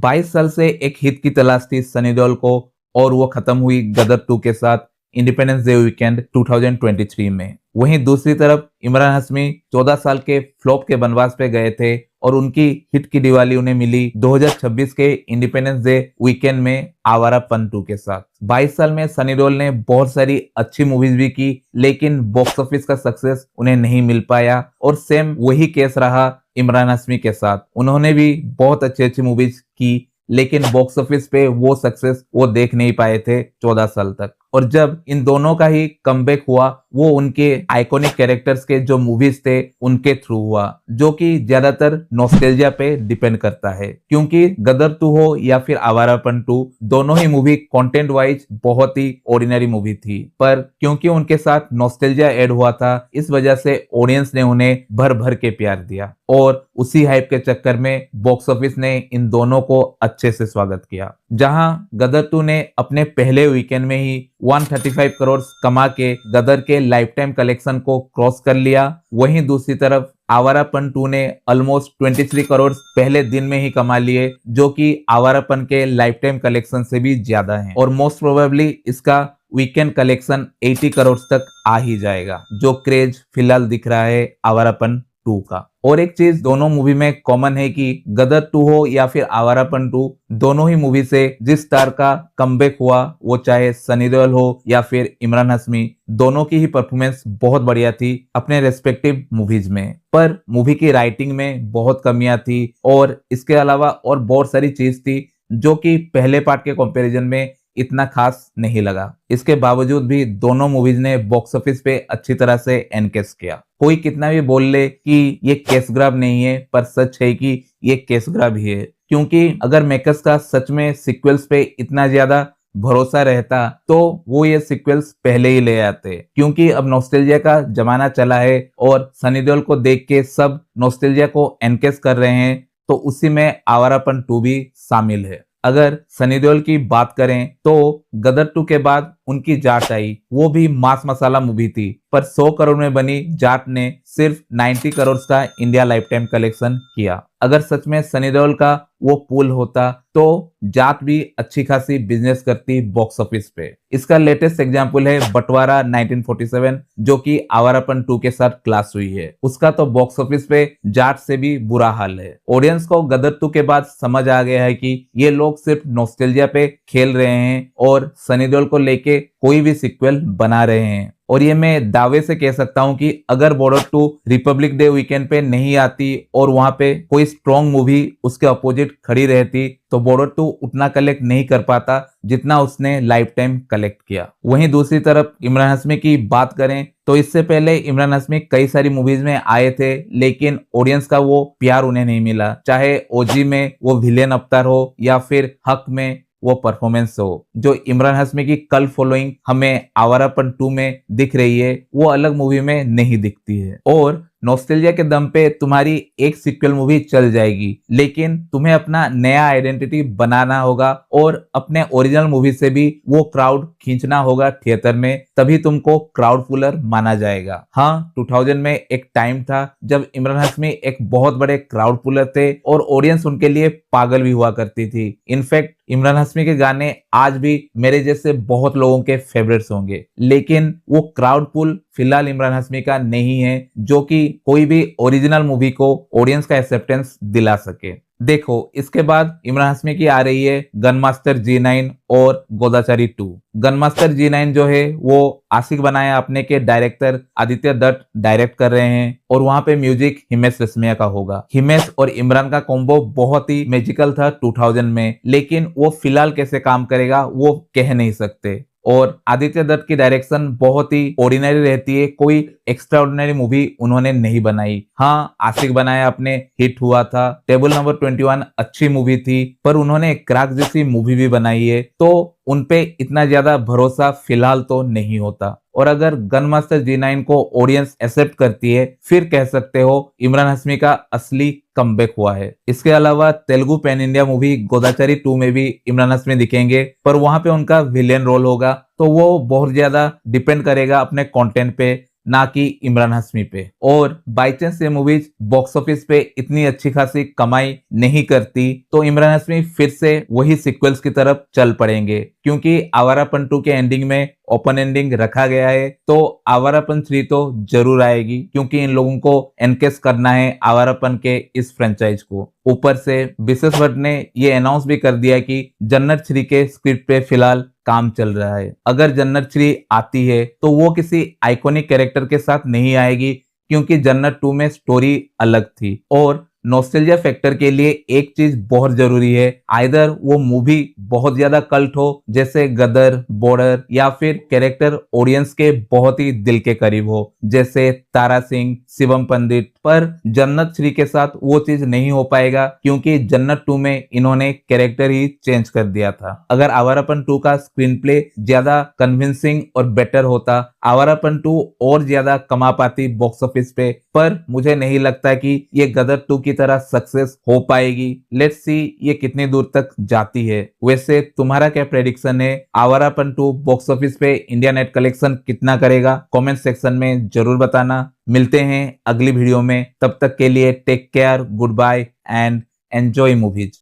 22 साल से एक हिट की तलाश थी सनी देओल को और वो खत्म हुई गदर 2 के साथ इंडिपेंडेंस डे वीकेंड 2023 में। वहीं दूसरी तरफ इमरान हाशमी 14 साल के फ्लॉप के बनवास पे गए थे और उनकी हिट की दिवाली उन्हें मिली 2026 के इंडिपेंडेंस डे वीकेंड में आवारापन 2 के साथ। 22 साल में सनी देओल ने बहुत सारी अच्छी मूवीज भी की, लेकिन बॉक्स ऑफिस का सक्सेस उन्हें नहीं मिल पाया और सेम वही केस रहा इमरान हाशमी के साथ। उन्होंने भी बहुत अच्छी मूवीज की, लेकिन बॉक्स ऑफिस पे वो सक्सेस वो देख नहीं पाए थे 14 साल तक। और जब इन दोनों का ही कमबैक हुआ, वो उनके आइकॉनिक कैरेक्टर्स के जो मूवीज थे उनके थ्रू हुआ, जो कि ज्यादातर नॉस्टैल्जिया पे डिपेंड करता है। क्योंकि गदर 2 हो या फिर आवारापन 2, दोनों ही मूवी कंटेंट वाइज बहुत ही ऑर्डिनरी मूवी थी, पर क्योंकि उनके साथ नॉस्टैल्जिया ऐड हुआ था, इस वजह से ऑडियंस ने उन्हें भर भर के प्यार दिया और उसी हाइप के चक्कर में बॉक्स ऑफिस ने इन दोनों को अच्छे से स्वागत किया। जहां गदर 2 ने अपने पहले वीकेंड में ही 135 करोड़ कमा के गदर के लाइफ टाइम कलेक्शन को क्रॉस कर लिया, वहीं दूसरी तरफ आवारापन 2 ने ऑलमोस्ट 23 करोड़ पहले दिन में ही कमा लिए, जो कि आवारापन के लाइफ टाइम कलेक्शन से भी ज्यादा है और मोस्ट प्रोबेबली इसका वीकेंड कलेक्शन 80 करोड़ तक आ ही जाएगा, जो क्रेज फिलहाल दिख रहा है आवारापन 2 का। और एक चीज दोनों मूवी में कॉमन है कि गदर 2 हो या फिर आवारापन 2, दोनों ही मूवी से जिस स्टार का कमबैक हुआ, वो चाहे सनी देओल हो या फिर इमरान हाशमी, दोनों की ही परफॉर्मेंस बहुत बढ़िया थी अपने रेस्पेक्टिव मूवीज में। पर मूवी की राइटिंग में बहुत कमियां थी और इसके अलावा और बहुत सारी चीज थी जो कि पहले पार्ट के कंपैरिजन में इतना खास नहीं लगा। इसके बावजूद भी दोनों मूवीज ने बॉक्स ऑफिस पे अच्छी तरह से एनकेस किया। कोई कितना भी बोल ले कि ये कैश ग्रैब नहीं है, पर सच है कि ये कैश ग्रैब ही है। क्योंकि अगर मेकर्स का सच में सीक्वल्स पे इतना ज्यादा भरोसा रहता तो वो ये सीक्वल्स पहले ही ले आते। क्योंकि अब नॉस्टैल्जिया का जमाना चला है और सनी देओल को देख के सब नॉस्टैल्जिया को एनकेस कर रहे हैं, तो उसी में आवारापन 2 भी शामिल है। अगर सनी देओल की बात करें तो गदर 2 के बाद उनकी जाट आई, वो भी मास मसाला मूवी थी, पर 100 करोड़ में बनी जाट ने सिर्फ 90 करोड़ का इंडिया लाइफ टाइम कलेक्शन किया। अगर सच में सनी देओल का वो पुल होता तो जाट भी अच्छी खासी बिजनेस करती बॉक्स ऑफिस पे। इसका लेटेस्ट एग्जांपल है बंटवारा 1947, जो कि आवारापन 2 के साथ क्लास हुई है। उसका तो बॉक्स ऑफिस पे जाट से भी बुरा हाल है। ऑडियंस को गदर 2 के बाद समझ आ गया है कि ये लोग सिर्फ नॉस्टैल्जिया पे खेल रहे हैं और सनी देओल को लेके कोई भी सीक्वल बना रहे हैं। और ये मैं दावे से कह सकता हूं कि अगर बॉर्डर 2 रिपब्लिक डे वीकेंड पे नहीं आती और वहां पे कोई स्ट्रॉन्ग मूवी उसके अपोजिट खड़ी रहती, तो बॉर्डर 2 उतना कलेक्ट नहीं कर पाता जितना उसने लाइफ टाइम कलेक्ट किया। वहीं दूसरी तरफ इमरान हाशमी की बात करें तो इससे पहले इमरान हाशमी कई सारी मूवीज में आए थे, लेकिन ऑडियंस का वो प्यार उन्हें नहीं मिला। चाहे ओजी में वो विलेन अवतार हो या फिर हक में वो परफॉर्मेंस हो। जो इमरान हाशमी की कल फॉलोइंग हमें आवारापन 2 में दिख रही है, वो अलग मूवी में नहीं दिखती है। और नॉस्टैल्जिया के दम पे तुम्हारी एक सीक्वल मूवी चल जाएगी, लेकिन तुम्हें अपना नया आइडेंटिटी बनाना होगा और अपने ओरिजिनल मूवी से भी वो क्राउड खींचना होगा थिएटर में, तभी तुमको क्राउड पुलर माना जाएगा। हाँ, 2000 में एक टाइम था जब इमरान हाशमी एक बहुत बड़े क्राउड पुलर थे और ऑडियंस उनके लिए पागल भी हुआ करती थी। इनफैक्ट इमरान हाशमी के गाने आज भी मेरे जैसे बहुत लोगों के फेवरेट्स होंगे, लेकिन वो क्राउड पुल फिलहाल इमरान हाशमी का नहीं है जो कि कोई भी ओरिजिनल मूवी को ऑडियंस का एक्सेप्टेंस दिला सके। देखो, इसके बाद इमरान हाशमी की आ रही है गनमास्टर G9 और गोदाचारी 2। गनमास्टर G9 जो है वो आशिक बनाया अपने के डायरेक्टर आदित्य दत्त डायरेक्ट कर रहे हैं और वहां पे म्यूजिक हिमेश रेशमिया का होगा। हिमेश और इमरान का कॉम्बो बहुत ही मैजिकल था 2000 में, लेकिन वो फिलहाल कैसे काम करेगा वो कह नहीं सकते। और आदित्य दत्त की डायरेक्शन बहुत ही ऑर्डिनरी रहती है, कोई एक्स्ट्रा ऑर्डिनरी मूवी उन्होंने नहीं बनाई। हाँ, आशिक बनाया अपने हिट हुआ था, टेबल नंबर 21 अच्छी मूवी थी, पर उन्होंने क्रैक जैसी मूवी भी बनाई है, तो उनपे इतना ज्यादा भरोसा फिलहाल तो नहीं होता। और अगर गनमास्टर G9 को ऑडियंस एक्सेप्ट करती है, फिर कह सकते हो इमरान हाशमी का असली कमबैक हुआ है। इसके अलावा तेलुगु पैन इंडिया मूवी गोदाचारी 2 में भी इमरान हाशमी दिखेंगे, पर वहां पे उनका विलेन रोल होगा, तो वो बहुत ज्यादा डिपेंड करेगा अपने कंटेंट पे। ना कि इमरान हाशमी पे। और बाई चांस ये मूवीज बॉक्स ऑफिस पे इतनी अच्छी खासी कमाई नहीं करती तो इमरान हाशमी फिर से वही सीक्वल्स की तरफ चल पड़ेंगे, क्योंकि आवारापन 2 के एंडिंग में ओपन एंडिंग रखा गया है तो आवारापन 3 तो जरूर आएगी, क्योंकि इन लोगों को एनकेस करना है आवारापन के इस फ्रेंचाइज को। ऊपर से विशेष भट्ट ने ये अनाउंस भी कर दिया कि जन्नत 3 के स्क्रिप्ट पे फिलहाल काम चल रहा है। अगर जन्नत 3 आती है तो वो किसी आइकॉनिक कैरेक्टर के साथ नहीं आएगी, क्योंकि जन्नत 2 में स्टोरी अलग थी। और नॉस्टैल्जिया फैक्टर के लिए एक चीज बहुत जरूरी है, आइदर वो मूवी बहुत ज्यादा कल्ट हो जैसे गदर, बॉर्डर, या फिर कैरेक्टर ऑडियंस के बहुत ही दिल के करीब हो जैसे तारा सिंह, शिवम पंडित। पर जन्नत 3 के साथ वो चीज नहीं हो पाएगा, क्योंकि जन्नत 2 में इन्होंने कैरेक्टर ही चेंज कर दिया था। अगर आवारापन 2 का स्क्रीन प्ले ज्यादा कन्विंसिंग और बेटर होता, आवारापन 2 और ज्यादा कमा पाती बॉक्स ऑफिस पे। पर मुझे नहीं लगता कि ये गदर 2 की तरह सक्सेस हो पाएगी। लेट्स सी ये कितनी दूर तक जाती है। वैसे तुम्हारा क्या प्रेडिक्शन है, आवारापन 2 बॉक्स ऑफिस पे इंडिया नेट कलेक्शन कितना करेगा? कमेंट सेक्शन में जरूर बताना। मिलते हैं अगली वीडियो में, तब तक के लिए take care, goodbye and enjoy movies.